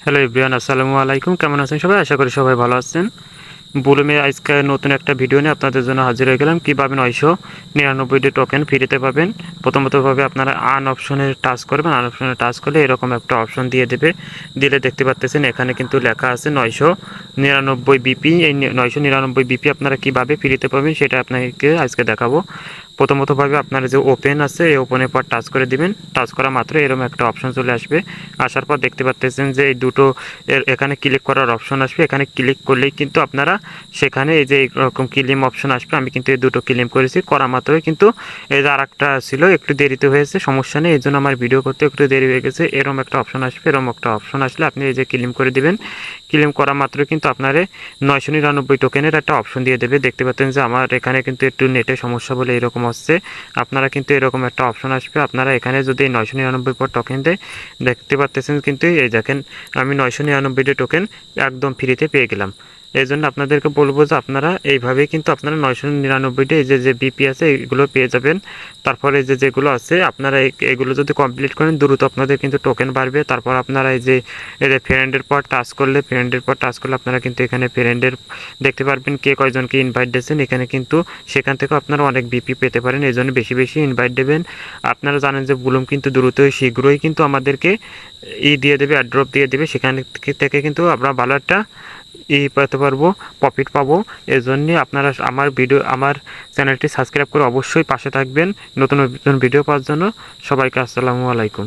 Hello everyone, আসসালামু আলাইকুম। কেমন আছেন সবাই? আশা করি সবাই ভালো আছেন। বুলুমে আজকে নতুন একটা ভিডিও নিয়ে আপনাদের জন্য হাজির হয়ে গেলাম। কীভাবে 999টি টোকেন ফ্রিতে পাবেন। প্রথমতভাবে আপনারা আন অপশনে টাচ করবেন। আন অপশনে টাচ করলে এরকম একটা অপশন দিয়ে দেবে। দিলে দেখতে পাচ্ছেন এখানে কিন্তু লেখা আছে 999 বিপি। এই 999 বিপি আপনারা কীভাবে ফ্রিতে পাবেন সেটা আপনাকে আজকে দেখাবো। প্রথমতভাবে আপনার যে ওপেন আছে এই ওপেনের পর টাচ করে দিবেন। টাচ করা মাত্র এরকম একটা অপশন চলে আসবে। আসার পর দেখতে পাচ্ছেন যে এই দুটো এখানে ক্লিক করার অপশন আসবে। এখানে ক্লিক করলেই কিন্তু আপনারা সেখানে এই যে এরকম ক্লেম অপশন আসবে। আমি কিন্তু এই দুটো ক্লেম করেছি, করা মাত্রই কিন্তু এই যে আরেকটা ছিল, একটু দেরিতে হয়েছে, সমস্যা নেই, এই জন্য আমার ভিডিও করতে একটু দেরি হয়ে গেছে। এরকম একটা অপশন আসবে। এরকম একটা অপশন আসলে আপনি এই যে ক্লেম করে দিবেন। ক্লেম করা মাত্রই কিন্তু আপনার 999 টোকেনের একটা অপশন দিয়ে দেবে। দেখতে পাচ্ছেন যে আমার এখানে কিন্তু একটু নেটের সমস্যা বলে এরকম হচ্ছে। আপনারা কিন্তু এরকম একটা অপশন আসবে। আপনারা এখানে যদি 999 পর টোকেন দেয়, দেখতে পাচ্ছেন কিন্তু এই দেখেন আমি 999টি টোকেন একদম ফ্রিতে পেয়ে গেলাম। এই জন্য আপনাদেরকে বলবো যে আপনারা এইভাবেই কিন্তু আপনারা 999টি এই যে বিপি আছে এগুলো পেয়ে যাবেন। তারপরে যেগুলো আছে আপনারা এগুলো যদি কমপ্লিট করেন দ্রুত আপনাদের কিন্তু টোকেন বাড়বে। তারপর আপনারা এই যে ফ্রেন্ডের পর টাচ করলে আপনারা কিন্তু এখানে ফ্রেন্ডের দেখতে পারবেন কে কয়জনকে ইনভাইট দিয়েছেন। এখানে কিন্তু সেখান থেকে আপনারা অনেক বিপি পেতে পারেন। এই জন্য বেশি বেশি ইনভাইট দেবেন। আপনারা জানেন যে বুলুম কিন্তু দ্রুতই শীঘ্রই কিন্তু আমাদেরকে দিয়ে দেবে, অ্যাড্রপ দিয়ে দেবে। সেখান থেকে কিন্তু আমরা ভালো একটা পেতে পারবো, প্রফিট পাবো। এর জন্য আপনারা আমার চ্যানেলটি সাবস্ক্রাইব করে অবশ্যই পাশে থাকবেন নতুন নতুন ভিডিও পাওয়ার জন্য। সবাইকে আসসালামু আলাইকুম।